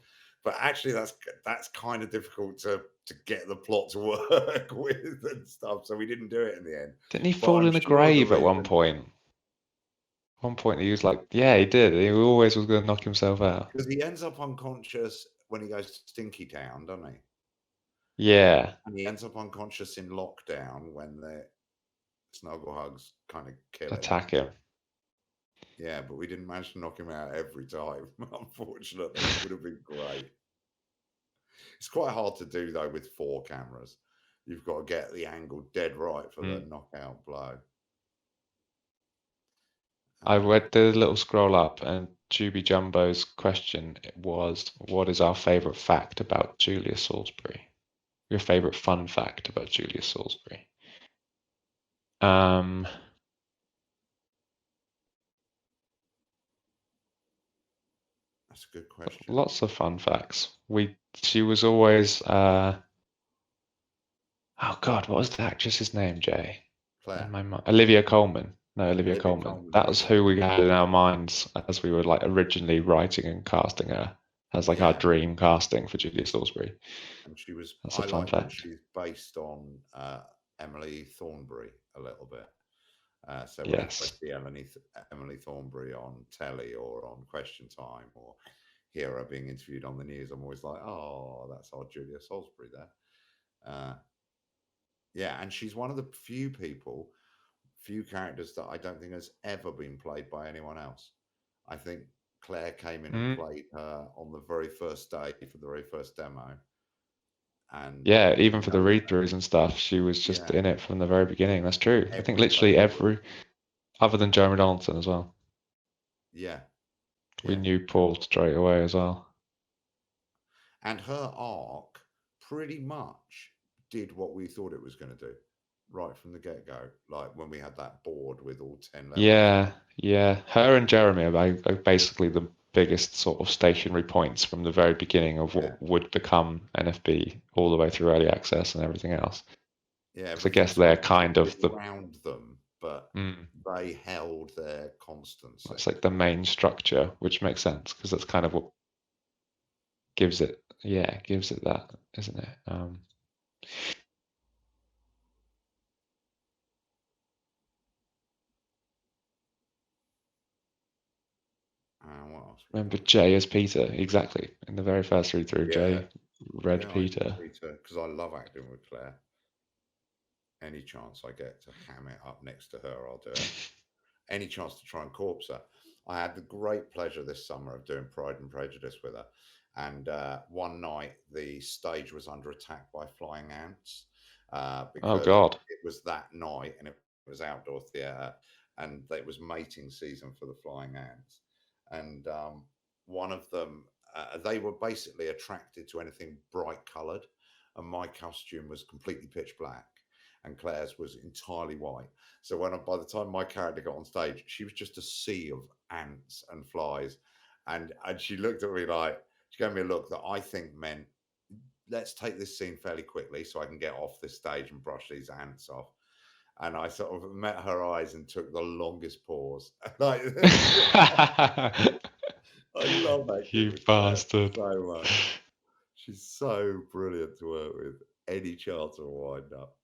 But actually that's kind of difficult to get the plot to work with and stuff. So we didn't do it in the end. Didn't he fall in a grave at one point? At one point he was like, yeah, he did. He always was going to knock himself out. Because he ends up unconscious when he goes to Stinky Town, doesn't he? Yeah. And he ends up unconscious in lockdown when snuggle hugs kind of kill him. Attack him. Yeah, but we didn't manage to knock him out every time. Unfortunately, it would have been great. It's quite hard to do though with 4 cameras. You've got to get the angle dead right for the knockout blow. I read the little scroll up, and Juby Jumbo's question was, "What is our favourite fact about Julius Salisbury? Your favourite fun fact about Julius Salisbury?" That's a good question. Lots of fun facts. She was always oh God, what was the actress's name, Jay? Claire. In my mind. Olivia Colman. No, Olivia Colman. That was who we had in our minds as we were like originally writing and casting her as like our dream casting for Julia Salisbury. And she was. That's I a fun like fact. that she's based on Emily Thornberry a little bit. So when I see Emily Thornberry on telly or on Question Time or hear her being interviewed on the news, I'm always like, oh, that's our Julia Salisbury there. Yeah, and she's one of the few characters that I don't think has ever been played by anyone else. I think Claire came in and played her on the very first day for the very first demo. And yeah, even for the read-throughs and stuff, she was just in it from the very beginning. That's true. I think literally every, other than Jeremy Donaldson as well. Yeah. We knew Paul straight away as well. And her arc pretty much did what we thought it was going to do right from the get-go. Like when we had that board with all 10 levels. Yeah. Her and Jeremy are basically the biggest sort of stationary points from the very beginning of what would become NFB all the way through early access and everything else. Yeah, I guess they're kind of around them, but they held their constancy. It's like the main structure, which makes sense because that's kind of what gives it that, isn't it? What else? Remember Jay as Peter, exactly. In the very first read through, Jay read Peter. Because I love acting with Claire. Any chance I get to ham it up next to her, I'll do it. Any chance to try and corpse her. I had the great pleasure this summer of doing Pride and Prejudice with her. And one night, the stage was under attack by flying ants. Because it was that night and it was outdoor theatre and it was mating season for the flying ants. And one of them, they were basically attracted to anything bright coloured. And my costume was completely pitch black. And Claire's was entirely white. So by the time my character got on stage, she was just a sea of ants and flies. And she looked at me she gave me a look that I think meant, let's take this scene fairly quickly so I can get off this stage and brush these ants off. And I sort of met her eyes and took the longest pause. I love that. You bastard. So much. She's so brilliant to work with. Any chance of a wind up.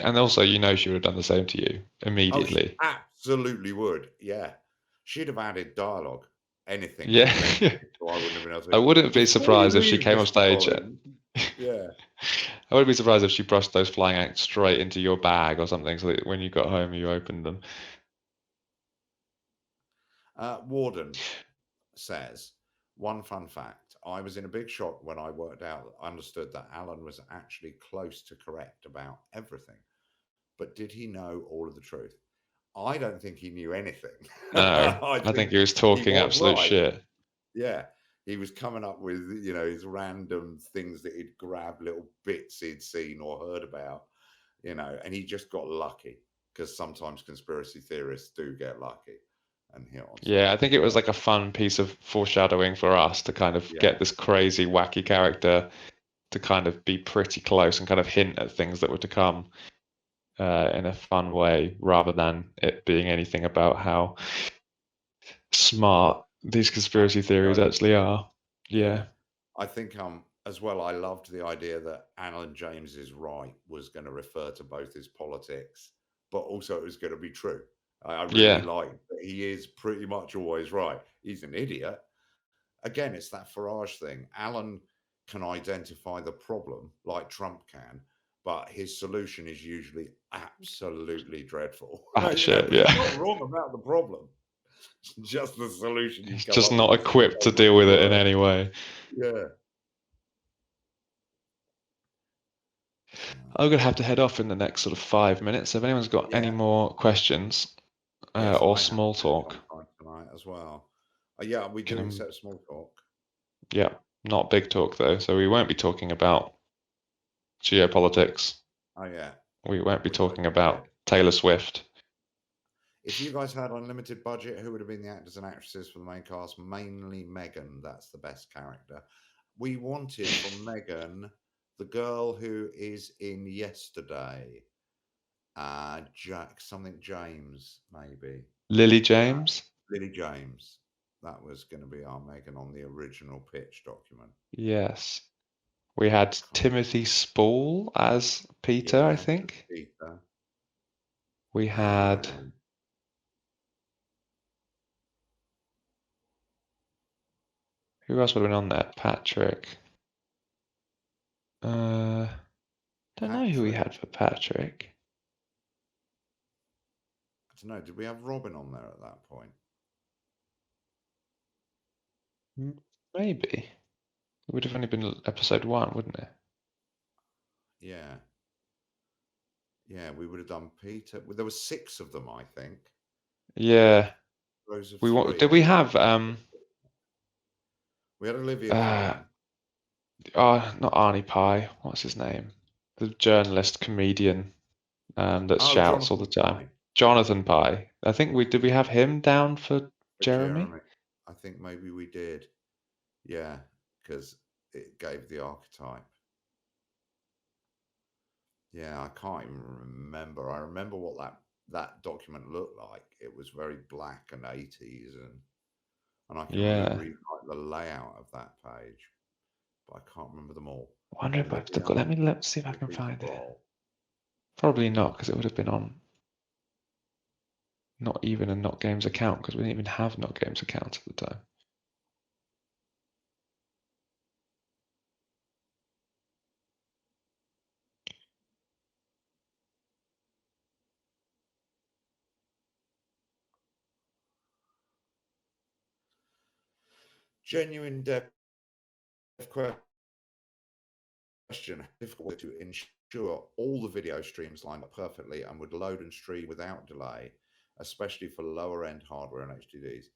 And also, she would have done the same to you immediately. Oh, she absolutely would. Yeah. She'd have added dialogue. Anything. Yeah. So I wouldn't have been able to. I wouldn't be surprised if she came off stage. Yeah. I wouldn't be surprised if she brushed those flying ants straight into your bag or something, so that when you got home, you opened them. Warden says, one fun fact. I was in a big shock when I understood that Alan was actually close to correct about everything. But did he know all of the truth? I don't think he knew anything. No, I think he was talking absolute shit. Yeah. He was coming up with, his random things that he'd grab, little bits he'd seen or heard about, and he just got lucky because sometimes conspiracy theorists do get lucky and hit on. Yeah, I think it was like a fun piece of foreshadowing for us to kind of get this crazy, wacky character to kind of be pretty close and kind of hint at things that were to come in a fun way, rather than it being anything about how smart these conspiracy theories actually are. Yeah. I think as well, I loved the idea that Alan James's right was going to refer to both his politics, but also it was going to be true. I really like that he is pretty much always right. He's an idiot. Again, it's that Farage thing. Alan can identify the problem like Trump can, but his solution is usually absolutely dreadful. Shit, But yeah. he's not wrong about the problem. It's just the solution you He's come just up not with. equipped to deal with it in any way. Yeah. I'm going to have to head off in the next sort of 5 minutes. So if anyone's got any more questions or small talk tonight as well. Yeah, we do accept small talk. Yeah, not big talk though. So we won't be talking about geopolitics. Oh yeah. We won't be talking about Taylor Swift. If you guys had unlimited budget, who would have been the actors and actresses for the main cast? Mainly Megan. That's the best character. We wanted from Megan the girl who is in Yesterday. Something James, maybe. Lily James? Lily James. That was going to be our Megan on the original pitch document. Yes. We had Timothy Spall as Peter, I think. Peter. We had... Who else would have been on there? Patrick. Don't know who we had for Patrick. I don't know. Did we have Robin on there at that point? Maybe. It would have only been episode 1, wouldn't it? Yeah. Yeah, we would have done Peter. Well, there were 6 of them, I think. Yeah. Did we have we had Olivia not Arnie Pye. What's his name? The journalist comedian that shouts all the time. Jonathan Pye. I think did we have him down for Jeremy? I think maybe we did. Yeah, because it gave the archetype. Yeah, I can't even remember. I remember what that document looked like. It was very black and 80s, and I can really like the layout of that page, but I can't remember them all. I wonder if I've still got. Let me see if I can find it. Probably not, because it would have been on not even a Notgames account, because we didn't even have Notgames accounts at the time. Genuine depth question. Difficult to ensure all the video streams lined up perfectly and would load and stream without delay, especially for lower end hardware and HDDs.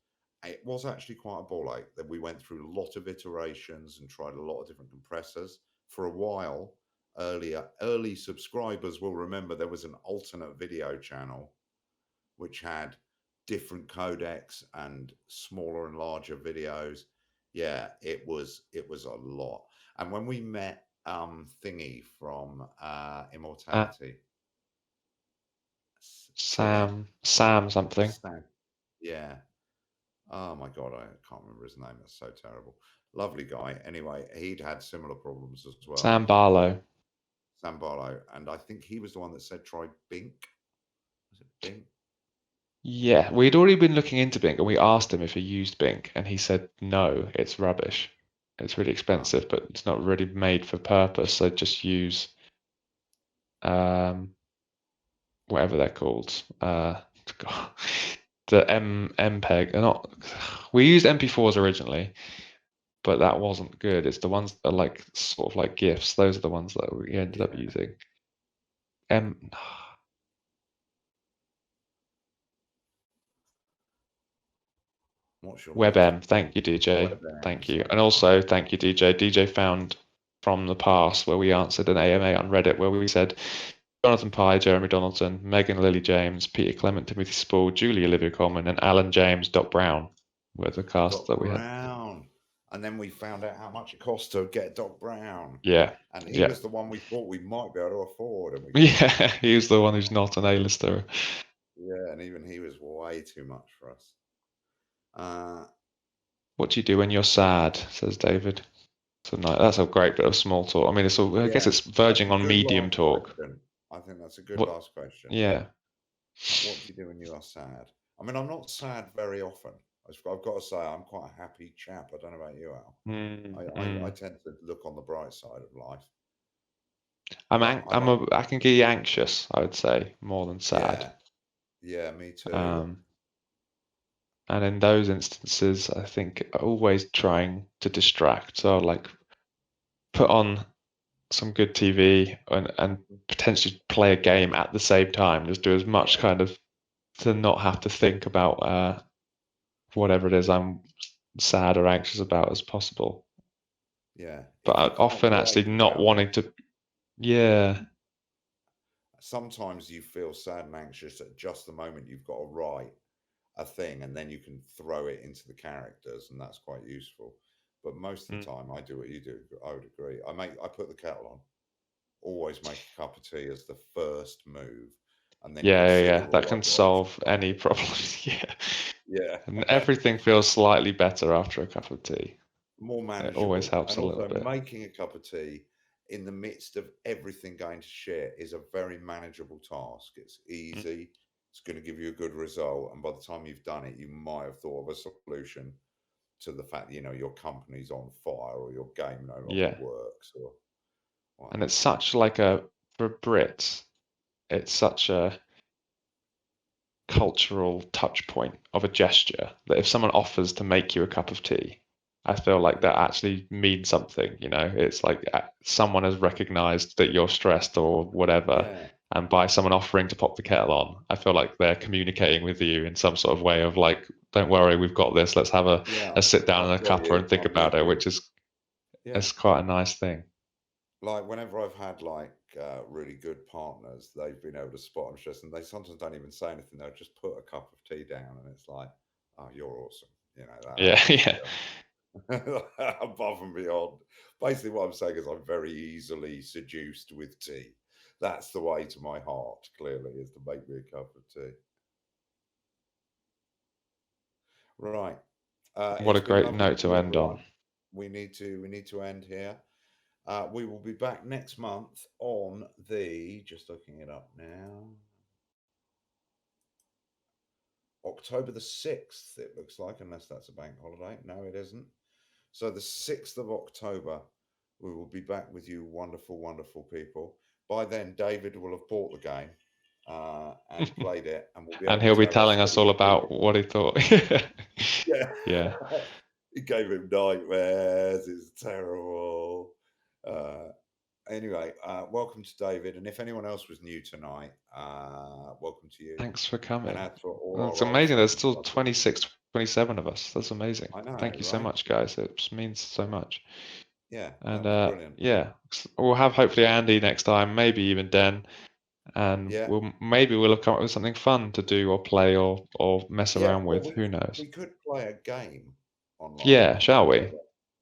It was actually quite a ball ache that we went through a lot of iterations and tried a lot of different compressors. For a while, early subscribers will remember there was an alternate video channel which had different codecs and smaller and larger videos. Yeah, it was a lot. And when we met Thingy from Immortality, Sam something. Yeah. Oh my God, I can't remember his name. That's so terrible. Lovely guy. Anyway, he'd had similar problems as well. Sam Barlow. And I think he was the one that said try Bink. Was it Bink? Yeah, we'd already been looking into Bink, and we asked him if he used Bink, and he said no, it's rubbish. It's really expensive, but it's not really made for purpose. So just use whatever they're called. The MPEG. We used MP4s originally, but that wasn't good. It's the ones that are like sort of like GIFs. Those are the ones that we ended up using. WebM. Thank you, DJ. Thank you. And also, thank you, DJ. DJ found from the past where we answered an AMA on Reddit where we said Jonathan Pye, Jeremy Donaldson, Megan Lily James, Peter Clement, Timothy Spall, Julie Olivia Coleman, and Alan James. Doc Brown were the cast that we had. And then we found out how much it cost to get Doc Brown. Yeah. And he was the one we thought we might be able to afford. And he was the one who's not an A-lister. Yeah, and even he was way too much for us. What do you do when you're sad? Says David. So that's a great bit of small talk. I mean, I guess it's verging on medium talk. I think that's a good last question. Yeah. What do you do when you are sad? I mean, I'm not sad very often. I've got to say, I'm quite a happy chap. I don't know about you, Al. I tend to look on the bright side of life. I can get anxious, I would say, more than sad. Yeah, me too. And in those instances, I think always trying to distract. So like put on some good TV and potentially play a game at the same time. Just do as much kind of to not have to think about whatever it is I'm sad or anxious about as possible. Yeah. But often actually not wanting to. Yeah. Sometimes you feel sad and anxious at just the moment you've got to write a thing, and then you can throw it into the characters, and that's quite useful. But most of the time, I do what you do. I would agree. I put the kettle on. Always make a cup of tea as the first move, and then Yeah. That can solve any problem. Yeah. And everything feels slightly better after a cup of tea. More manageable. It always helps and a little bit. Making a cup of tea in the midst of everything going to shit is a very manageable task. It's easy. It's going to give you a good result, and by the time you've done it, you might have thought of a solution to the fact that, your company's on fire or your game no longer works. And it's such like for Brits, it's such a cultural touch point of a gesture that if someone offers to make you a cup of tea, I feel like that actually means something. It's like someone has recognized that you're stressed or whatever, and by someone offering to pop the kettle on, I feel like they're communicating with you in some sort of way of like, don't worry, we've got this, let's have a sit down in a cuppa and think about it, which is it's quite a nice thing. Like whenever I've had really good partners, they've been able to spot I'm stressed, and they sometimes don't even say anything. They'll just put a cup of tea down, and it's like, oh, you're awesome. Above and beyond. Basically, what I'm saying is I'm very easily seduced with tea. That's the way to my heart, clearly, is to make me a cup of tea. Right. What a great note to end on. We need to end here. We will be back next month on just looking it up now, October the 6th, it looks like, unless that's a bank holiday. No, it isn't. So the 6th of October, we will be back with you, wonderful, wonderful people. By then, David will have bought the game and played it, and we'll be able and he'll be telling us all about what he thought. Yeah. It gave him nightmares. It's terrible. Anyway, welcome to David. And if anyone else was new tonight, welcome to you. Thanks for coming. And it's amazing. There's still 26, 27 of us. That's amazing. I know. Thank you so much, guys. It means so much. Yeah. And brilliant. Yeah, we'll have hopefully Andy next time, maybe even Den. And we'll have come up with something fun to do or play or mess around with. Who knows? We could play a game online. Yeah, shall we?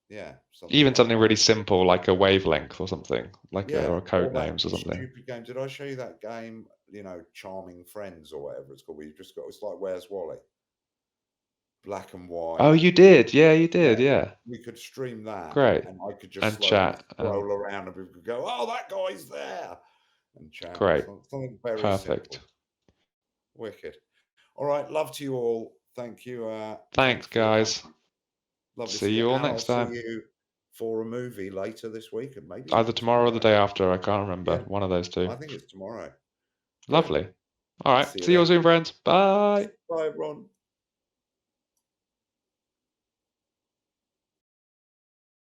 Yeah. Even something really simple like a wavelength or something, or a code names or something. Stupid game. Did I show you that game? Charming Friends or whatever it's called. Where it's like Where's Wally? Black and white. Oh, you did? Yeah, you did. Yeah. We could stream that. Great. And I could just chat, scroll around, and people could go, "Oh, that guy's there," and chat. Great. Something very perfect. Simple. Wicked. All right. Love to you all. Thank you. Thanks, guys. Lovely. See you all next time. See you for a movie later this week, and maybe either tomorrow or the day after. I can't remember. One of those two. I think it's tomorrow. Lovely. All right. See you all soon, friends. Bye. Bye, everyone.